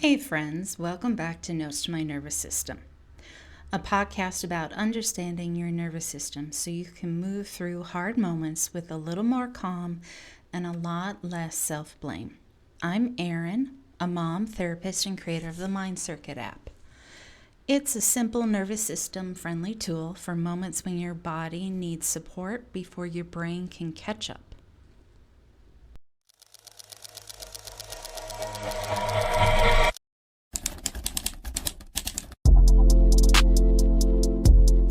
Hey friends, welcome back to Notes to My Nervous System, a podcast about understanding your nervous system so you can move through hard moments with a little more calm and a lot less self-blame. I'm Erin, a mom, therapist, and creator of the Mind Circuit app. It's a simple nervous system friendly tool for moments when your body needs support before your brain can catch up.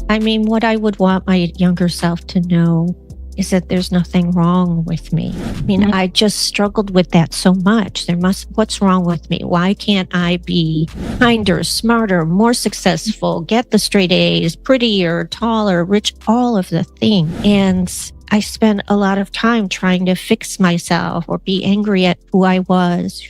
I mean, what I would want my younger self to know is that there's nothing wrong with me. I mean, I just struggled with that so much. What's wrong with me? Why can't I be kinder, smarter, more successful, get the straight A's, prettier, taller, rich, all of the things? And I spent a lot of time trying to fix myself or be angry at who I was.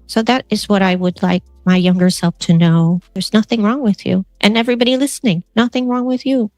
So that is what I would like my younger self to know. There's nothing wrong with you. And everybody listening, nothing wrong with you.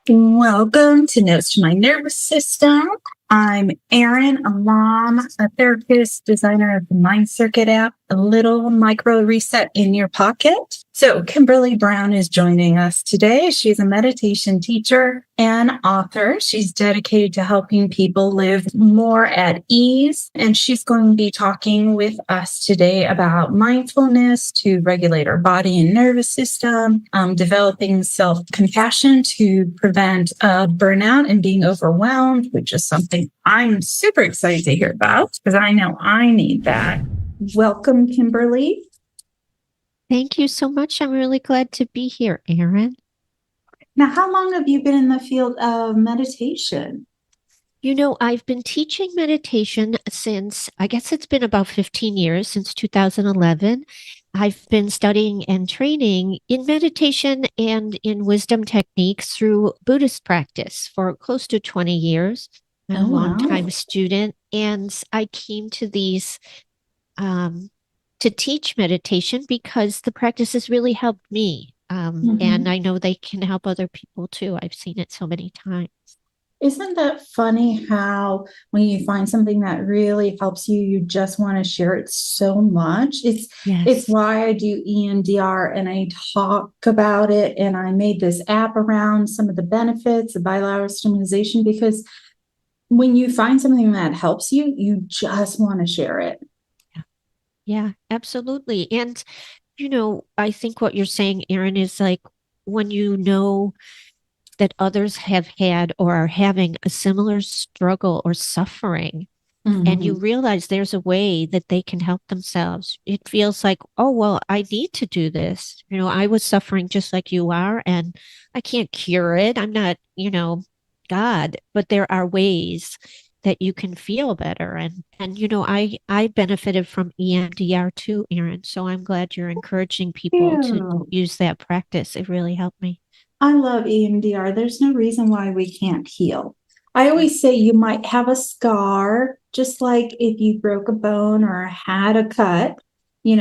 Welcome to Notes to My Nervous System. I'm Erin, a mom, a therapist, designer of the Mind Circuit app, a little micro reset in your pocket. So Kimberly Brown is joining us today. She's a meditation teacher and author. She's dedicated to helping people live more at ease. And she's going to be talking with us today about mindfulness to regulate our body and nervous system, developing self-compassion to prevent burnout and being overwhelmed, which is something I'm super excited to hear about because I know I need that. Welcome, Kimberly. Thank you so much. I'm really glad to be here, Erin. Now, how long have you been in the field of meditation? I've been teaching meditation since, I guess it's been about 15 years, since 2011. I've been studying and training in meditation and in wisdom techniques through Buddhist practice for close to 20 years. I'm a long-time student, and I came to these to teach meditation because the practice has really helped me. And I know they can help other people too. I've seen it so many times. Isn't that funny how when you find something that really helps you, you just want to share it so much? It's why I do EMDR and I talk about it. And I made this app around some of the benefits of bilateral stimulation, because when you find something that helps you, you just want to share it. Yeah, absolutely. And, I think what you're saying, Erin, is like when you know that others have had or are having a similar struggle or suffering, and you realize there's a way that they can help themselves. It feels like, oh, well, I need to do this. I was suffering just like you are, and I can't cure it. I'm not, God, but there are ways that you can feel better. And I benefited from EMDR too, Erin. So I'm glad you're encouraging people to use that practice. It really helped me. I love EMDR. There's no reason why we can't heal. I always say you might have a scar, just like if you broke a bone or had a cut,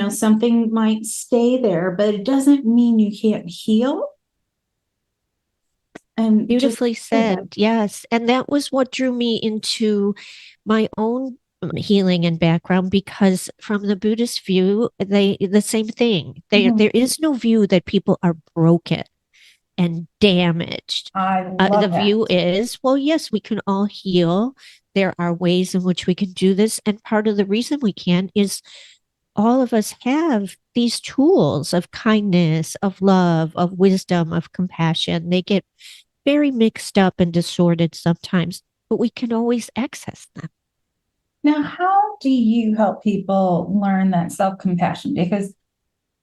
something might stay there, but it doesn't mean you can't heal. And beautifully said. Yes. And that was what drew me into my own healing and background, because from the Buddhist view, the same thing. There is no view that people are broken and damaged. The view is, well, yes, we can all heal. There are ways in which we can do this. And part of the reason we can is all of us have these tools of kindness, of love, of wisdom, of compassion. They get very mixed up and distorted sometimes, but we can always access them. Now, how do you help people learn that self-compassion? Because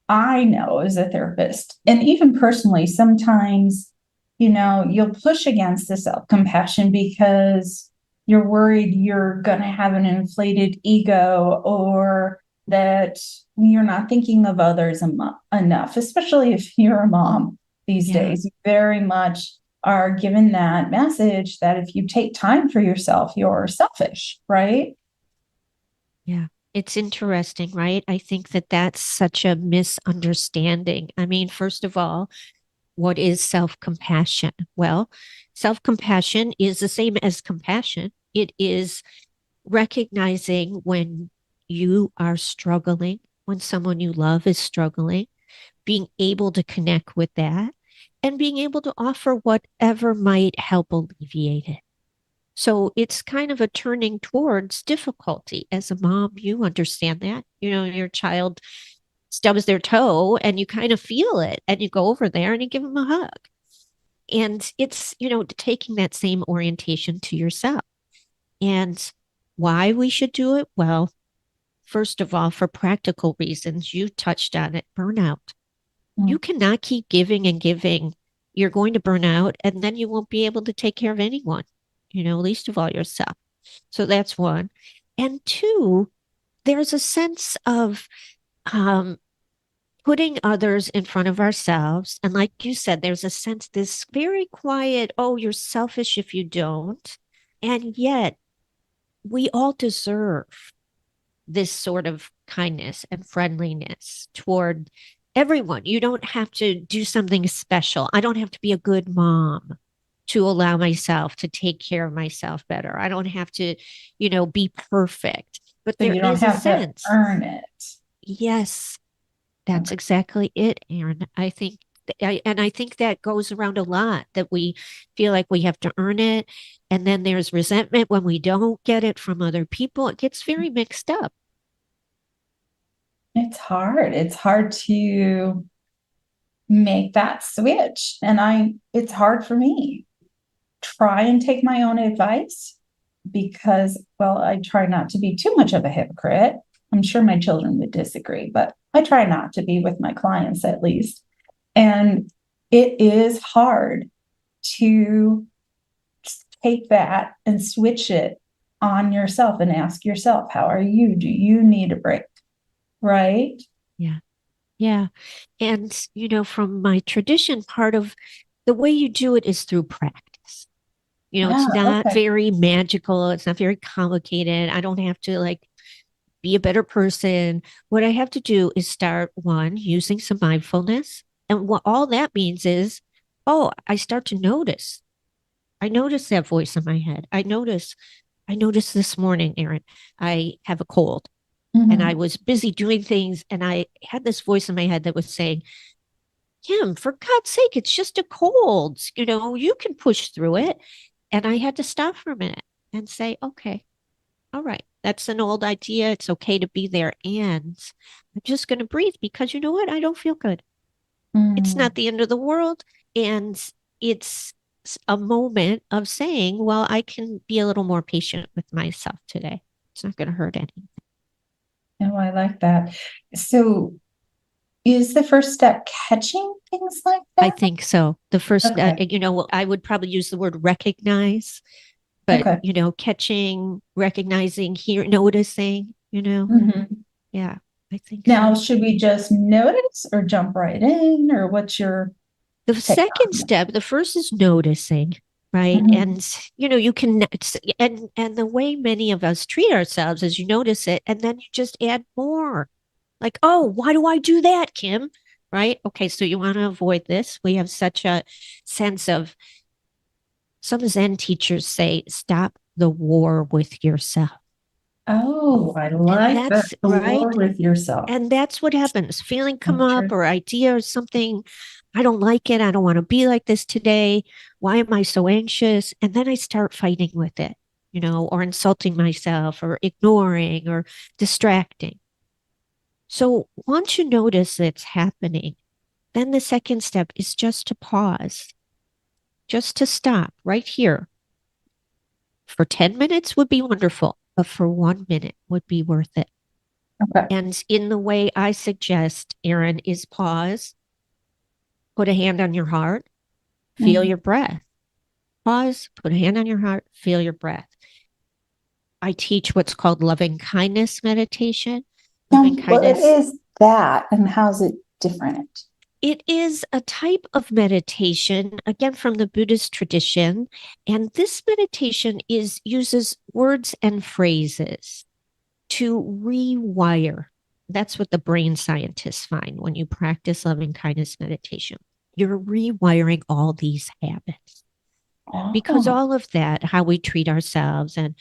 I know as a therapist, and even personally, sometimes, you'll push against the self-compassion because you're worried you're going to have an inflated ego, or that you're not thinking of others enough, especially if you're a mom these days. You very much are given that message that if you take time for yourself, you're selfish, right? Yeah. It's interesting, right? I think that that's such a misunderstanding. I mean, first of all, what is self-compassion? Well, self-compassion is the same as compassion. It is recognizing when you are struggling, when someone you love is struggling, being able to connect with that and being able to offer whatever might help alleviate it. So it's kind of a turning towards difficulty. As a mom, you understand that. Your child stubs their toe and you kind of feel it and you go over there and you give them a hug. And it's, taking that same orientation to yourself. And why we should do it? Well, first of all, for practical reasons, you touched on it, burnout. You cannot keep giving and giving. You're going to burn out and then you won't be able to take care of anyone, least of all yourself. So that's one. And two, there's a sense of putting others in front of ourselves. And like you said, there's a sense, this very quiet, oh, you're selfish if you don't. And yet we all deserve this sort of kindness and friendliness toward everyone. You don't have to do something special. I don't have to be a good mom to allow myself to take care of myself better. I don't have to, be perfect. But So there you don't is a have to sense. earn it. Yes, that's exactly it, Erin. I think that goes around a lot, that we feel like we have to earn it. And then there's resentment when we don't get it from other people. It gets very mixed up. It's hard. It's hard to make that switch. And it's hard for me. Try and take my own advice because, well, I try not to be too much of a hypocrite. I'm sure my children would disagree, but I try not to be with my clients at least. And it is hard to take that and switch it on yourself and ask yourself, how are you? Do you need a break? Right? Yeah. Yeah. And, from my tradition, part of the way you do it is through practice. It's not Okay. very magical. It's not very complicated. I don't have to be a better person. What I have to do is start one, using some mindfulness. And what all that means is, oh, I start to notice. I notice that voice in my head. I notice this morning, Erin, I have a cold and I was busy doing things. And I had this voice in my head that was saying, Kim, for God's sake, it's just a cold. You can push through it. And I had to stop for a minute and say, okay, all right, that's an old idea. It's okay to be there. And I'm just going to breathe because you know what? I don't feel good. It's not the end of the world. And it's a moment of saying, well, I can be a little more patient with myself today. It's not going to hurt anything. Oh, I like that. So is the first step catching things like that? I think so. The first, Okay. I would probably use the word recognize, but, Okay. catching, recognizing, noticing, Mhm. yeah, I think Now, so. should we just notice or jump right in, or what's your The take second on that? step, the first is noticing, right? Mhm. And you can, and the way many of us treat ourselves is you notice it and then you just add more. Like, oh, why do I do that, Kim? Right? Okay, so you want to avoid this. We have such a sense of, some Zen teachers say, stop the war with yourself. Oh, I And like that. that's The war right. with yourself. And that's what happens. Feeling come So up true. or idea or something. I don't like it. I don't want to be like this today. Why am I so anxious? And then I start fighting with it, or insulting myself or ignoring or distracting. So once you notice it's happening, then the second step is just to pause, just to stop right here. For 10 minutes would be wonderful, but for 1 minute would be worth it. Okay. And in the way I suggest, Erin, is pause, put a hand on your heart, feel your breath. Pause, put a hand on your heart, feel your breath. I teach what's called loving kindness meditation. Loving What kindness. is that, and how's it different? It is a type of meditation, again, from the Buddhist tradition. And this meditation uses words and phrases to rewire. That's what the brain scientists find when you practice loving kindness meditation. You're rewiring all these habits. because Oh. all of that, how we treat ourselves, and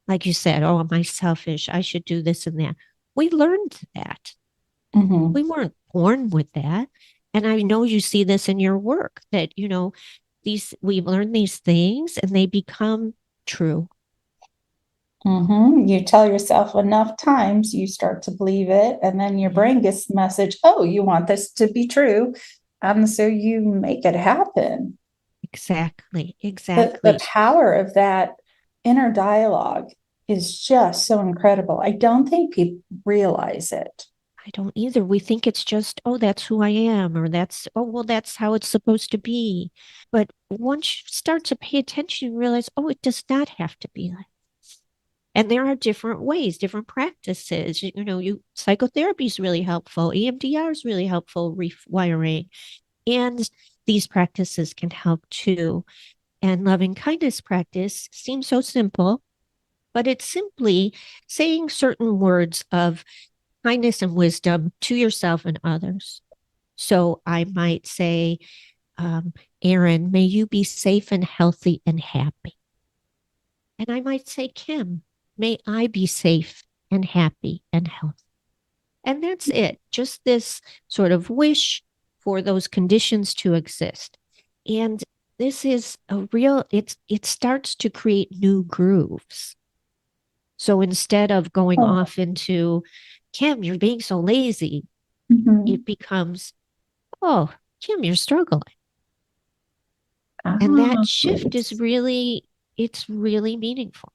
like you said, oh, am I selfish? I should do this and that. We learned that. Mhm. We weren't born with that. And I know you see this in your work that, we learn these things and they become true. You tell yourself enough times, you start to believe it, and then your brain gets the message, oh, you want this to be true. So you make it happen. Exactly. The Exactly. power of that inner dialogue is just so incredible. I don't think people realize it. I don't either. We think it's just, oh, that's who I am, or oh, well, that's how it's supposed to be. But once you start to pay attention, you realize, oh, it does not have to be like this. And there are different ways, different practices. Psychotherapy is really helpful. EMDR is really helpful, rewiring. And these practices can help too. And loving kindness practice seems so simple, but it's simply saying certain words of kindness and wisdom to yourself and others. So I might say, Aaron, may you be safe and healthy and happy. And I might say, Kim, may I be safe and happy and healthy. And that's it. Just this sort of wish for those conditions to exist. And this is it starts to create new grooves. So instead of going Oh. off into, Kim, you're being so lazy, Mhm. it becomes, oh, Kim, you're struggling. And that Ah. shift it's really meaningful.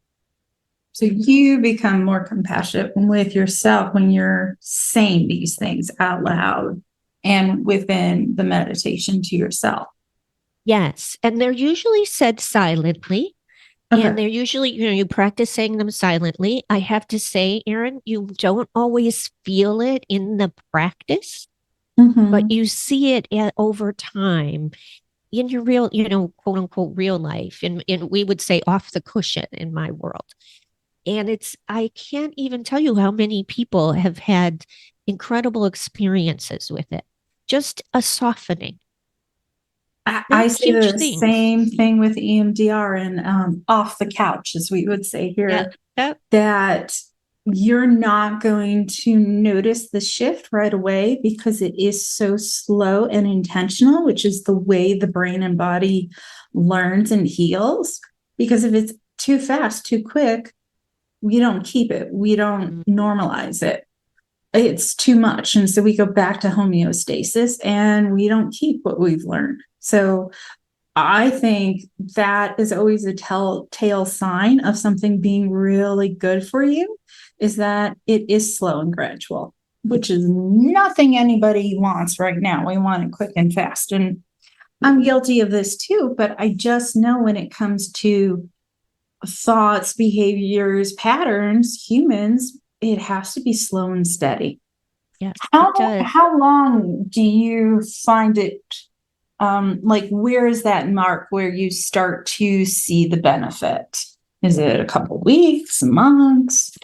So you become more compassionate with yourself when you're saying these things out loud and within the meditation to yourself. Yes. And they're usually said silently. And Okay. they're usually, you practice saying them silently. I have to say, Erin, you don't always feel it in the practice, but Mm-hmm. you see it over time in your real, quote unquote, real life. And we would say off the cushion in my world. And I can't even tell you how many people have had incredible experiences with it. Just a softening, I not say huge the things. same thing with EMDR and off the couch, as we would say Yeah. here, That, that you're not going to notice the shift right away because it is so slow and intentional, which is the way the brain and body learns and heals. Because if it's too fast, too quick, we don't keep it, we don't normalize it. It's too much. And so we go back to homeostasis and we don't keep what we've learned. So I think that is always a telltale sign of something being really good for you, is that it is slow and gradual, which is nothing anybody wants right now. We want it quick and fast. And I'm guilty of this too, but I just know when it comes to thoughts, behaviors, patterns, humans, it has to be slow and steady. yeah, How it does. how long do you find it, like where is that mark where you start to see the benefit? Is it a couple weeks, months?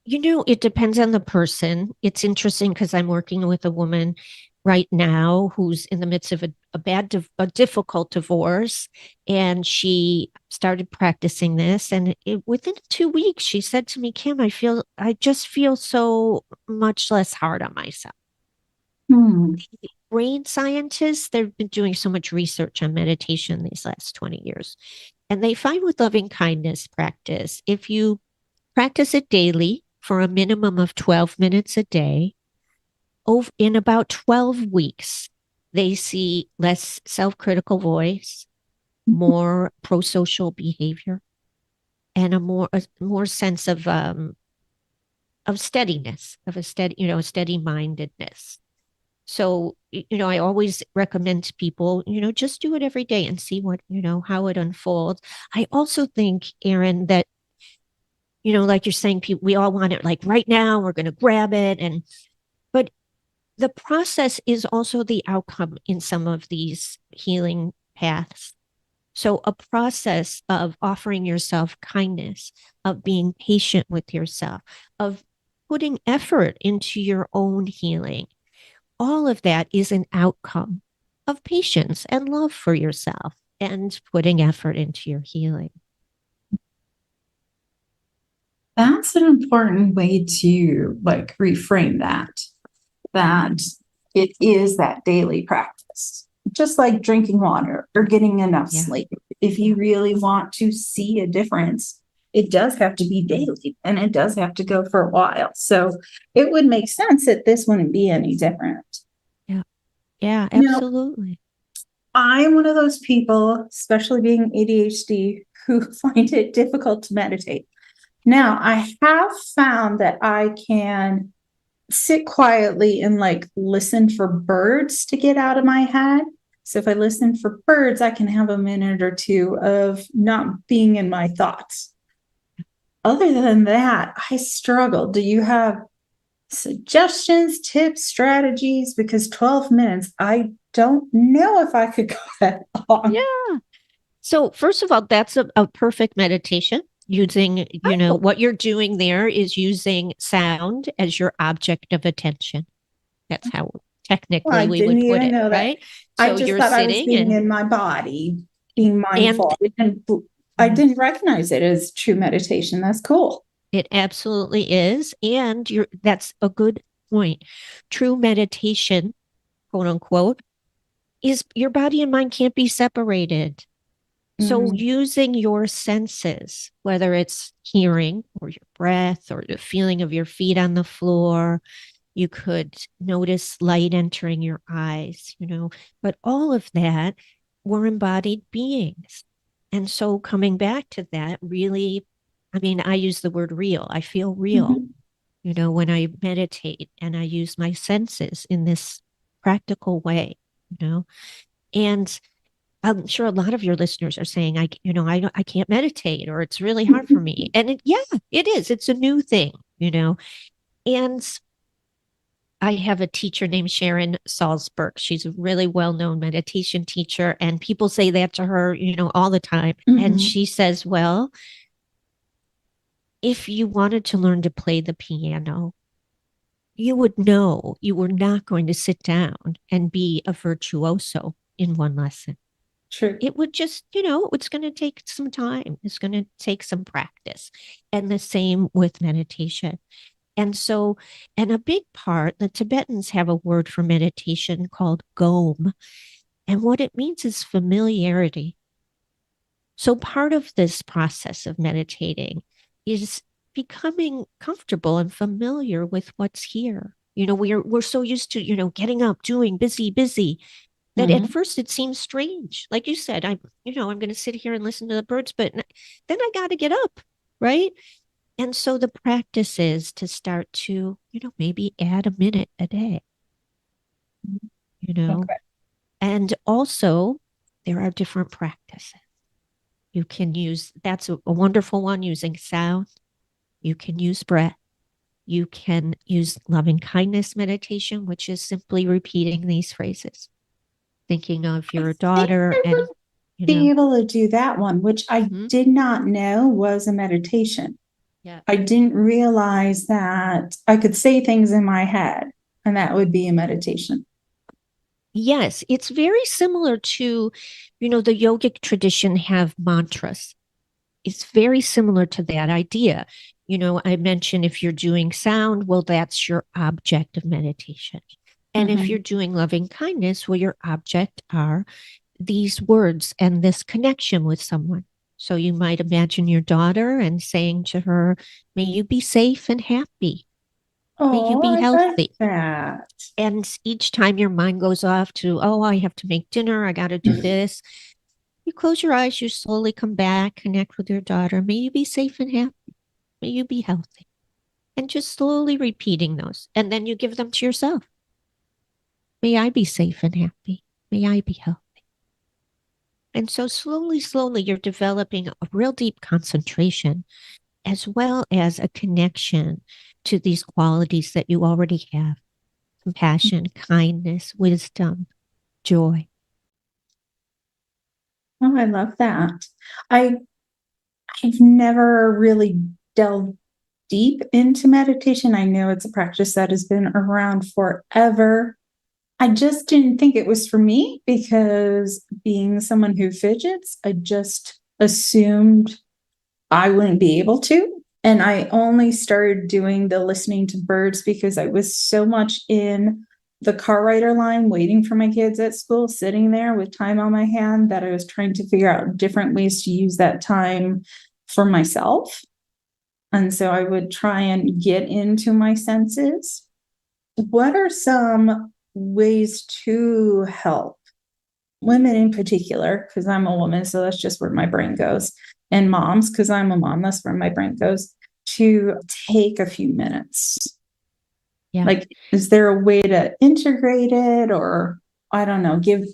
It depends on the person. It's interesting because I'm working with a woman right now who's in the midst of a difficult divorce, and she started practicing this. And within 2 weeks, she said to me, "Kim, I just feel so much less hard on myself." Hmm. Brain scientists, they've been doing so much research on meditation these last 20 years, and they find with loving kindness practice, if you practice it daily for a minimum of 12 minutes a day. In about 12 weeks, they see less self critical voice, more pro social behavior, and a more sense of steadiness, of a steady mindedness. So, I always recommend to people, just do it every day and see how it unfolds. I also think, Aaron, that like you're saying, people, we all want it like right now, we're going to grab it. But the process is also the outcome in some of these healing paths. So a process of offering yourself kindness, of being patient with yourself, of putting effort into your own healing, all of that is an outcome of patience and love for yourself. and putting effort into your healing. That's an important way to like reframe that it is that daily practice, just like drinking water or getting enough sleep. If you really want to see a difference, it does have to be daily and it does have to go for a while. So it would make sense that this wouldn't be any different. Yeah, absolutely. I'm one of those people, especially being ADHD, who find it difficult to meditate. Now, I have found that I can sit quietly and like listen for birds to get out of my head. So if I listen for birds, I can have a minute or two of not being in my thoughts. Other than that, I struggle. Do you have suggestions, tips, strategies? Because 12 minutes, I don't know if I could go that long. Yeah. So first of all, that's a perfect meditation. Using, what you're doing there is using sound as your object of attention. That's how technically we would put it, right? So I just thought I was being in my body, being mindful, and I didn't recognize it as true meditation. That's cool. It absolutely is, and that's a good point. True meditation, quote unquote, is your body and mind can't be separated. So using your senses, whether it's hearing or your breath or the feeling of your feet on the floor, you could notice light entering your eyes, but all of that, we're embodied beings. And so coming back to that, really, I use the word real. I feel real, when I meditate and I use my senses in this practical way, and I'm sure a lot of your listeners are saying, I can't meditate, or it's really hard for me. And it is. It's a new thing, And I have a teacher named Sharon Salzberg. She's a really well-known meditation teacher, and people say that to her, all the time. And she says, well, if you wanted to learn to play the piano, you would know you were not going to sit down and be a virtuoso in one lesson. True. It would just, it's going to take some time. It's going to take some practice. And the same with meditation. And so, and a big part, the Tibetans have a word for meditation called gom. And what it means is familiarity. So part of this process of meditating is becoming comfortable and familiar with what's here. We're so used to, getting up, doing busy, that at first it seems strange. Like you said, I'm going to sit here and listen to the birds, but then I got to get up, right? And so the practice is to start to, maybe add a minute a day, Okay. And also there are different practices. You can use, that's a wonderful one, using sound. You can use breath. You can use loving kindness meditation, which is simply repeating these phrases. Thinking of your daughter and be able to do that one, which I did not know was a meditation. Yeah. I didn't realize that I could say things in my head and that would be a meditation. Yes, it's very similar to, the yogic tradition have mantras. It's very similar to that idea. I mentioned if you're doing sound, well, that's your object of meditation. And if you're doing loving kindness, well, your object are these words and this connection with someone. So you might imagine your daughter and saying to her, may you be safe and happy. May you be healthy. Like that. And each time your mind goes off to, I have to make dinner, I got to do this. You close your eyes, you slowly come back, connect with your daughter. May you be safe and happy. May you be healthy. And just slowly repeating those. And then you give them to yourself. May I be safe and happy. May I be healthy. And so slowly, you're developing a real deep concentration, as well as a connection to these qualities that you already have: compassion, kindness, wisdom, joy. Oh, I love that. I've never really delved deep into meditation. I know it's a practice that has been around forever. I just didn't think it was for me because being someone who fidgets, I just assumed I wouldn't be able to. And I only started doing the listening to birds because I was so much in the car rider line waiting for my kids at school, sitting there with time on my hand, that I was trying to figure out different ways to use that time for myself. And so I would try and get into my senses. What are some ways to help women in particular? Because I'm a woman, so that's just where my brain goes. And moms, because I'm a mom, that's where my brain goes, to take a few minutes. Yeah. Like, is there a way to integrate it, or I don't know, give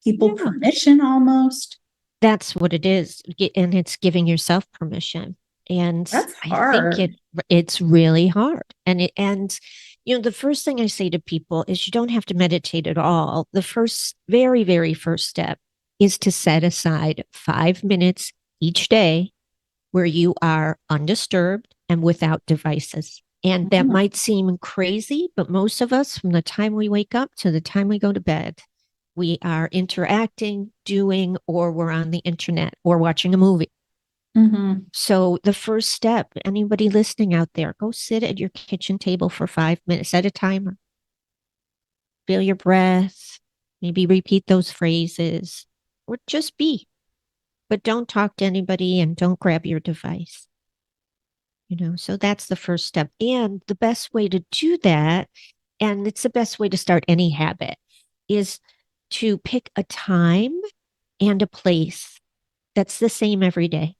people permission almost? That's what it is. And it's giving yourself permission. And That's I hard. think it's really hard. And the first thing I say to people is you don't have to meditate at all. The first, very, very first step is to set aside 5 minutes each day where you are undisturbed and without devices. And that might seem crazy, but most of us, from the time we wake up to the time we go to bed, we are interacting, doing, or we're on the internet or watching a movie. Mm-hmm. So the first step, anybody listening out there, go sit at your kitchen table for 5 minutes, set a timer. Feel your breath, maybe repeat those phrases, or just be. But don't talk to anybody and don't grab your device. So that's the first step. And the best way to do that, and it's the best way to start any habit, is to pick a time and a place that's the same every day.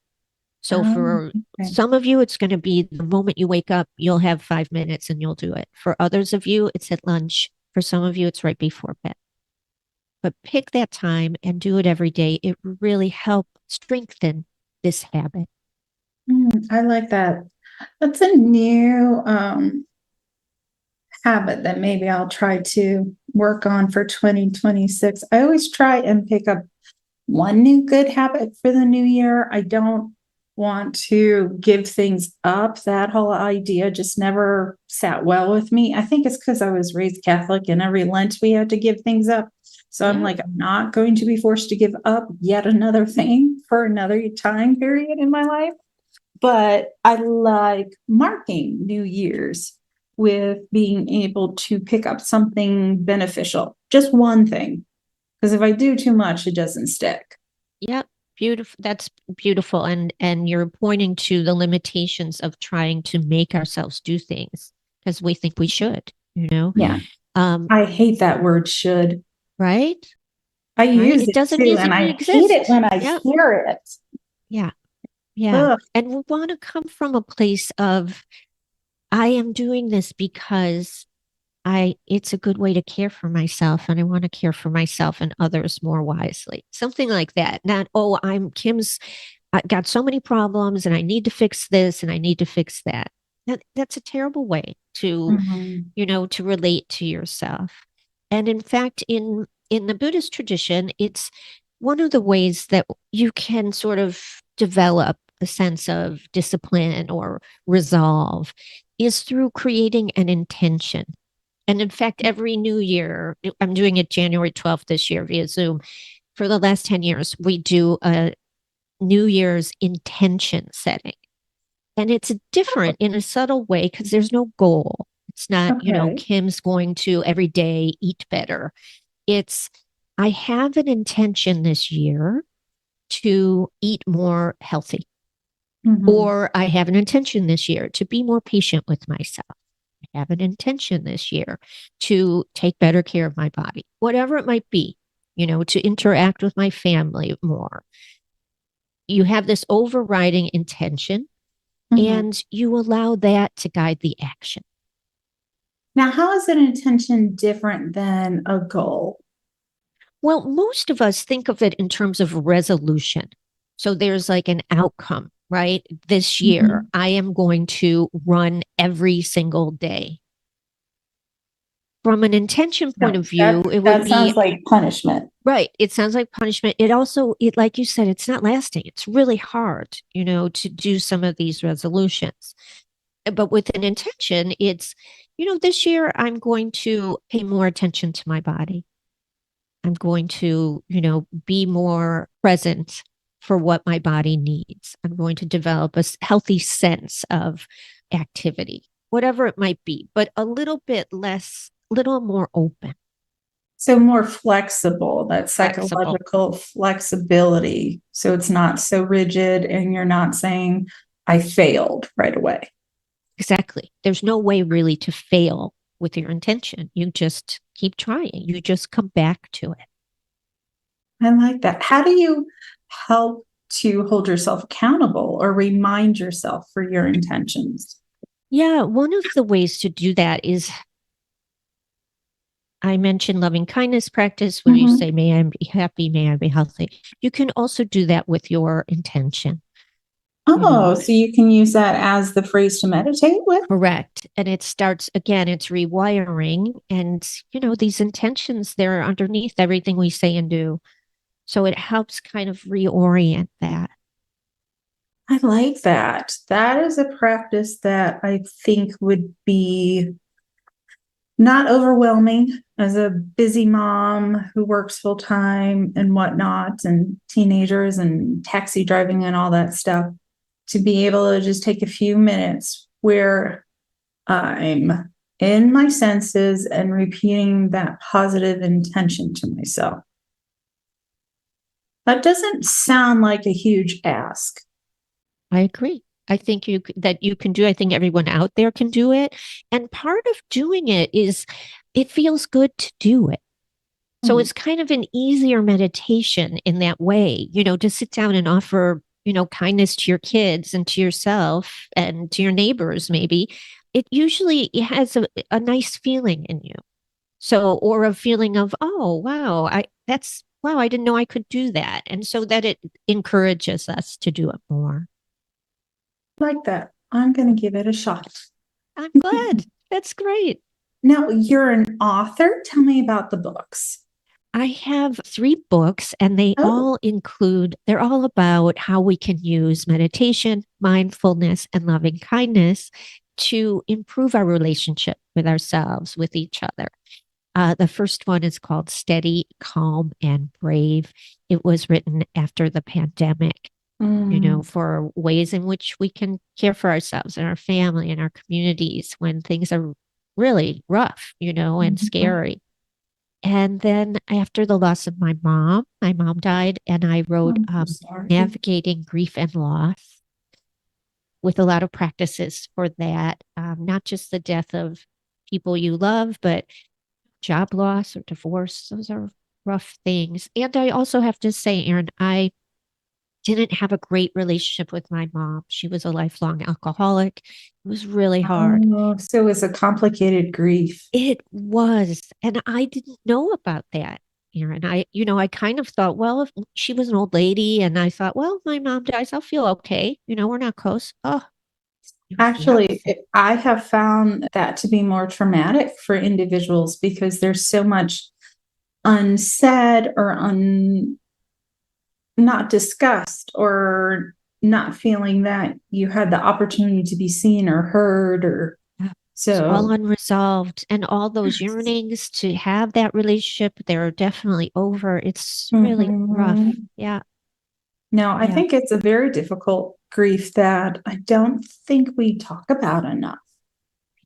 So for some of you, it's going to be the moment you wake up, you'll have 5 minutes and you'll do it. For others of you, it's at lunch. For some of you, it's right before bed. But pick that time and do it every day. It really helps strengthen this habit. I like that. That's a new habit that maybe I'll try to work on for 2026. I always try and pick up one new good habit for the new year. I don't want to give things up. That whole idea just never sat well with me. I think it's because I was raised Catholic and every Lent we had to give things up. So I'm like, I'm not going to be forced to give up yet another thing for another time period in my life. But I like marking New Year's with being able to pick up something beneficial, just one thing. Because if I do too much, it doesn't stick. Yep. Beautiful. That's beautiful. And you're pointing to the limitations of trying to make ourselves do things because we think we should, Yeah. I hate that word should. Right? I use it doesn't too, and I hate it when I hear it. Yeah. Yeah. Ugh. And we want to come from a place of, I am doing this because it's a good way to care for myself and I want to care for myself and others more wisely. Something like that. Not, I got so many problems and I need to fix this and I need to fix that. That's a terrible way to, to relate to yourself. And in fact, in the Buddhist tradition, it's one of the ways that you can sort of develop a sense of discipline or resolve is through creating an intention. And in fact, every new year, I'm doing it January 12th this year via Zoom. For the last 10 years, we do a New Year's intention setting. And it's different in a subtle way because there's no goal. It's not, Kim's going to every day eat better. It's, I have an intention this year to eat more healthy. Or I have an intention this year to be more patient with myself. I have an intention this year to take better care of my body, whatever it might be, to interact with my family more. You have this overriding intention and you allow that to guide the action. Now, how is an intention different than a goal? Well, most of us think of it in terms of resolution. So there's like an outcome, right? This year, I am going to run every single day. From an intention point of view, it would be... That sounds like punishment. Right. It sounds like punishment. It also, like you said, it's not lasting. It's really hard, to do some of these resolutions. But with an intention, it's, this year I'm going to pay more attention to my body. I'm going to, be more present for what my body needs. I'm going to develop a healthy sense of activity, whatever it might be, but a little bit less, little more open. So more flexible, that Flexible. psychological flexibility. So it's not so rigid and you're not saying, I failed right away. Exactly. There's no way really to fail with your intention. You just keep trying. You just come back to it. I like that. How do you help to hold yourself accountable or remind yourself for your intentions? Yeah, one of the ways to do that is I mentioned loving kindness practice where you say, may I be happy, may I be healthy. You can also do that with your intention. Oh, so you can use that as the phrase to meditate with? Correct. And it starts again, it's rewiring. And, these intentions, they're underneath everything we say and do. So it helps kind of reorient that. I like that. That is a practice that I think would be not overwhelming as a busy mom who works full time and whatnot, and teenagers and taxi driving and all that stuff. To be able to just take a few minutes where I'm in my senses and repeating that positive intention to myself. That doesn't sound like a huge ask. I agree. I think you can do. I think everyone out there can do it. And part of doing it is it feels good to do it. So it's kind of an easier meditation in that way, to sit down and offer, kindness to your kids and to yourself and to your neighbors, maybe. It usually has a nice feeling in you. So, or a feeling of, oh, wow, I didn't know I could do that. And so that it encourages us to do it more. Like that. I'm going to give it a shot. I'm glad. That's great. Now, you're an author. Tell me about the books. I have 3 books, and they're all about how we can use meditation, mindfulness, and loving kindness to improve our relationship with ourselves, with each other. The first one is called Steady, Calm, and Brave. It was written after the pandemic, for ways in which we can care for ourselves and our family and our communities when things are really rough, and scary. And then after the loss of my mom died, and I wrote Navigating Grief and Loss with a lot of practices for that, not just the death of people you love, but job loss or divorce. Those are rough things. And I also have to say, Erin, I didn't have a great relationship with my mom. She was a lifelong alcoholic. It was really hard. Oh, so it was a complicated grief. It was. And I didn't know about that, Erin. I kind of thought, well, if she was an old lady, and I thought, well, if my mom dies, I'll feel okay. We're not close. Oh, actually, I have found that to be more traumatic for individuals because there's so much unsaid or not discussed, or not feeling that you had the opportunity to be seen or heard, or so it's all unresolved, and all those yearnings to have that relationship, they're definitely over. It's really rough. Yeah. No, I think it's a very difficult grief that I don't think we talk about enough.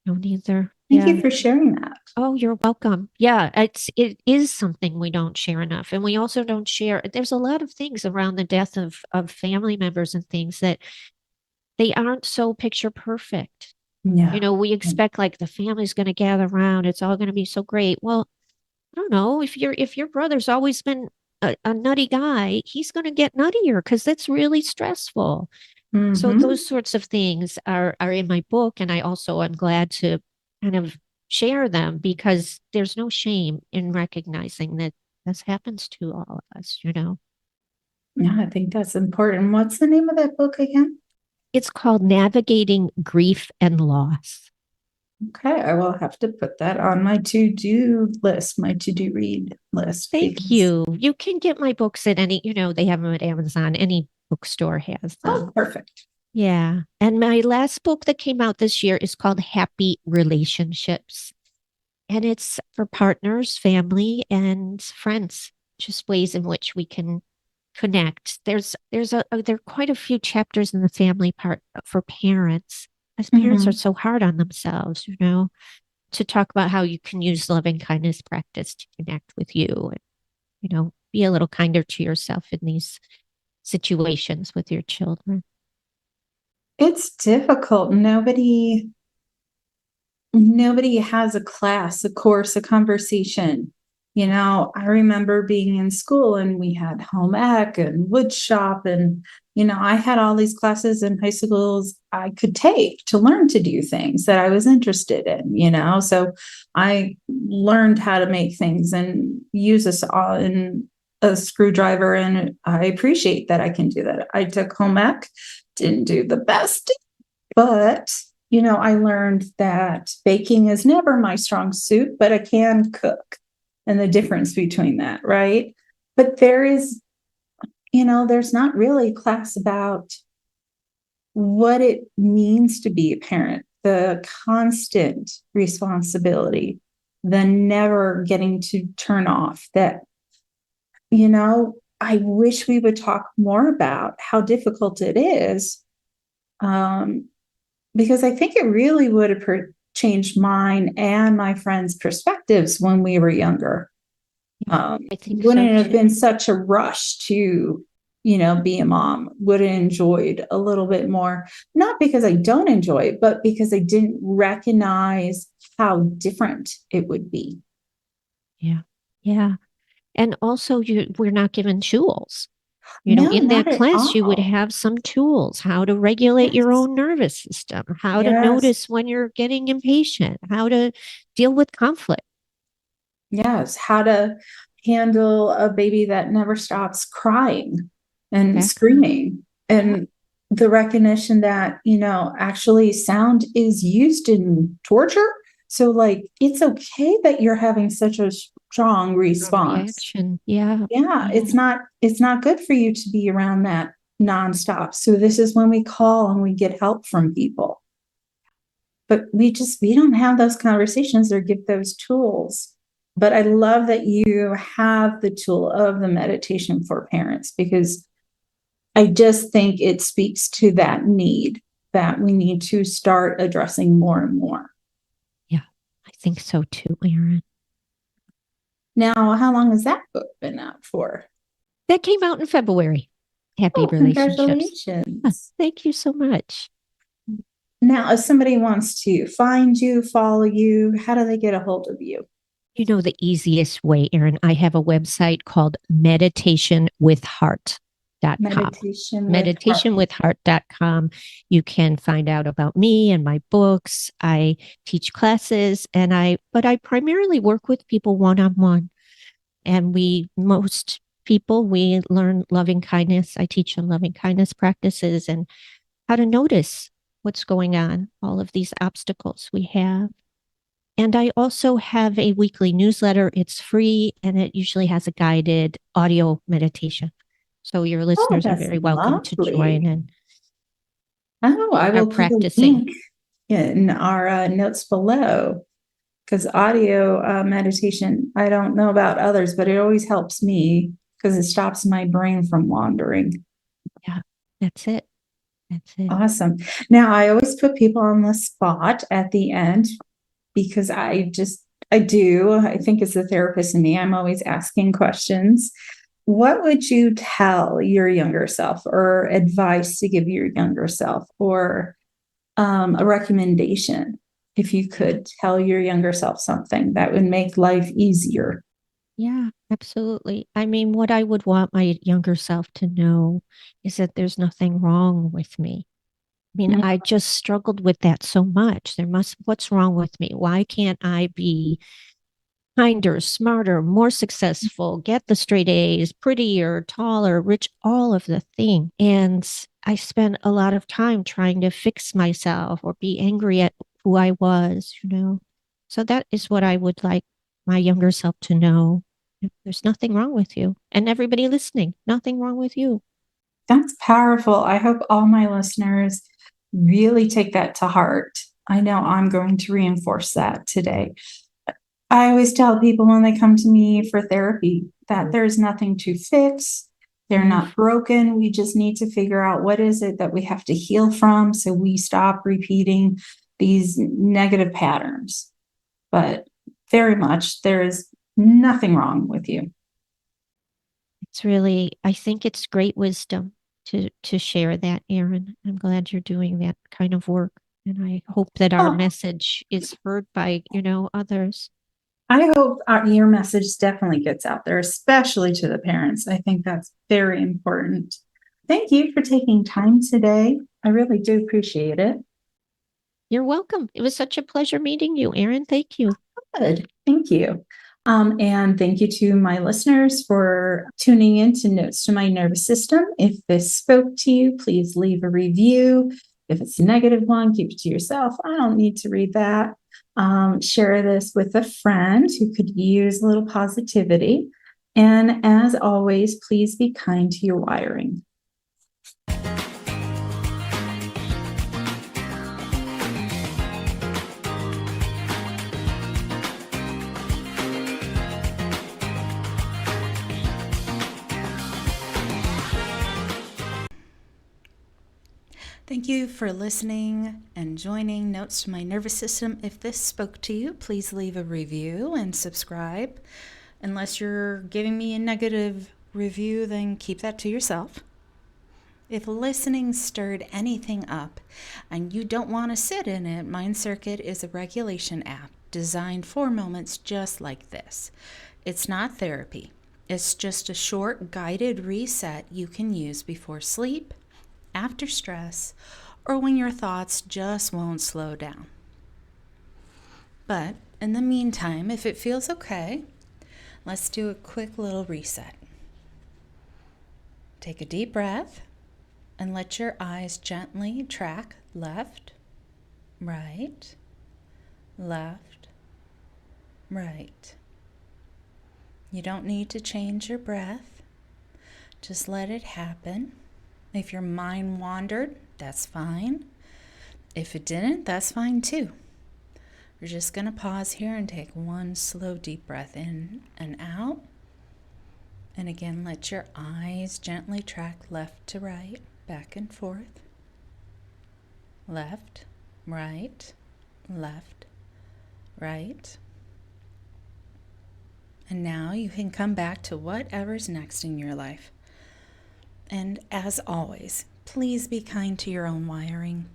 No, neither. Thank you for sharing that. Oh, you're welcome. Yeah, it is something we don't share enough. And we also don't share. There's a lot of things around the death of family members and things that they aren't so picture perfect. Yeah. We expect like the family's going to gather around. It's all going to be so great. Well, I don't know if your brother's always been a nutty guy, he's going to get nuttier because that's really stressful. So those sorts of things are in my book. And I also am glad to kind of share them because there's no shame in recognizing that this happens to all of us, Yeah, I think that's important. What's the name of that book again? It's called Navigating Grief and Loss. Okay, I will have to put that on my to-do list, my to-do read list. Thank you. You can get my books at any, they have them at Amazon. Any bookstore has them. Oh, perfect. Yeah. And my last book that came out this year is called Happy Relationships. And it's for partners, family, and friends, just ways in which we can connect. There are quite a few chapters in the family part for parents, as parents are so hard on themselves, to talk about how you can use loving kindness practice to connect with you and, be a little kinder to yourself in these situations with your children. It's difficult. Nobody has a class, a course, a conversation. I remember being in school and we had home ec and wood shop, and I had all these classes in high schools I could take to learn to do things that I was interested in. So I learned how to make things and use a saw and a screwdriver, and I appreciate that I can do that. I took home ec, didn't do the best, but I learned that baking is never my strong suit, but I can cook, and the difference between that, right? But there's not really a class about what it means to be a parent, the constant responsibility, the never getting to turn off that, I wish we would talk more about how difficult it is. Because I think it really would have changed mine and my friends' perspectives when we were younger. I think Wouldn't so it have too. been such a rush to, be a mom? Would have enjoyed a little bit more, not because I don't enjoy it, but because I didn't recognize how different it would be. Yeah. Yeah. And also we're not given tools. No, In not that at class, you would all. have some tools, how to regulate your Yes. own nervous system, how to Yes. notice when you're getting impatient, how to deal with conflict. Yes. How to handle a baby that never stops crying and Exactly. screaming. And the recognition that, actually sound is used in torture. So, like, it's okay that you're having such a strong response. Reaction. Yeah. Yeah, it's not good for you to be around that nonstop. So this is when we call and we get help from people. But we don't have those conversations or give those tools. But I love that you have the tool of the meditation for parents, because I just think it speaks to that need that we need to start addressing more and more. Yeah. I think so too, Erin. Now, how long has that book been out for? That came out in February. Happy Oh, relationships. congratulations. Thank you so much. Now, if somebody wants to find you, follow you, how do they get a hold of you? The easiest way, Erin, I have a website called meditationwithheart.com. Meditationwithheart.com. You can find out about me and my books. I teach classes but I primarily work with people one-on-one. And most people, we learn loving kindness. I teach them loving kindness practices and how to notice what's going on, all of these obstacles we have. And I also have a weekly newsletter. It's free and it usually has a guided audio meditation. So your Oh, listeners are that's very welcome to join lovely. and Oh, I will start put a practicing. link in our notes below, because audio meditation, I don't know about others, but it always helps me because it stops my brain from wandering. Yeah, that's it. That's it. Awesome. Now, I always put people on the spot at the end because I think it's the therapist in me. I'm always asking questions. What would you tell your younger self, or advice to give your younger self, or a recommendation, if you could tell your younger self something that would make life easier? Yeah, absolutely. I mean, what I would want my younger self to know is that there's nothing wrong with me. I mean, I just struggled with that so much. What's wrong with me? Why can't I be kinder, smarter, more successful, get the straight A's, prettier, taller, rich, all of the thing. And I spent a lot of time trying to fix myself or be angry at who I was. So that is what I would like my younger self to know. There's nothing wrong with you. And everybody listening, nothing wrong with you. That's powerful. I hope all my listeners really take that to heart. I know I'm going to reinforce that today. I always tell people when they come to me for therapy that there's nothing to fix. They're not broken. We just need to figure out what is it that we have to heal from so we stop repeating these negative patterns. But very much, there is nothing wrong with you. It's really, I think it's great wisdom to share that, Erin. I'm glad you're doing that kind of work. And I hope that our Oh. message is heard by, others. I hope your message definitely gets out there, especially to the parents. I think that's very important. Thank you for taking time today. I really do appreciate it. You're welcome. It was such a pleasure meeting you, Erin. Thank you. Good. Thank you. And thank you to my listeners for tuning in to Notes to My Nervous System. If this spoke to you, please leave a review. If it's a negative one, keep it to yourself. I don't need to read that. Share this with a friend who could use a little positivity. And as always, please be kind to your wiring. Thank you for listening and joining Notes to My Nervous System. If this spoke to you, please leave a review and subscribe. Unless you're giving me a negative review, then keep that to yourself. If listening stirred anything up and you don't want to sit in it, Mind Circuit is a regulation app designed for moments just like this. It's not therapy. It's just a short guided reset you can use before sleep, after stress, or when your thoughts just won't slow down. But in the meantime, if it feels okay, let's do a quick little reset. Take a deep breath and let your eyes gently track left, right, left, right. You don't need to change your breath. Just let it happen. If your mind wandered, that's fine. If it didn't, that's fine too. We're just going to pause here and take one slow deep breath in and out. And again, let your eyes gently track left to right, back and forth. Left, right, left, right. And now you can come back to whatever's next in your life. And as always, please be kind to your own wiring.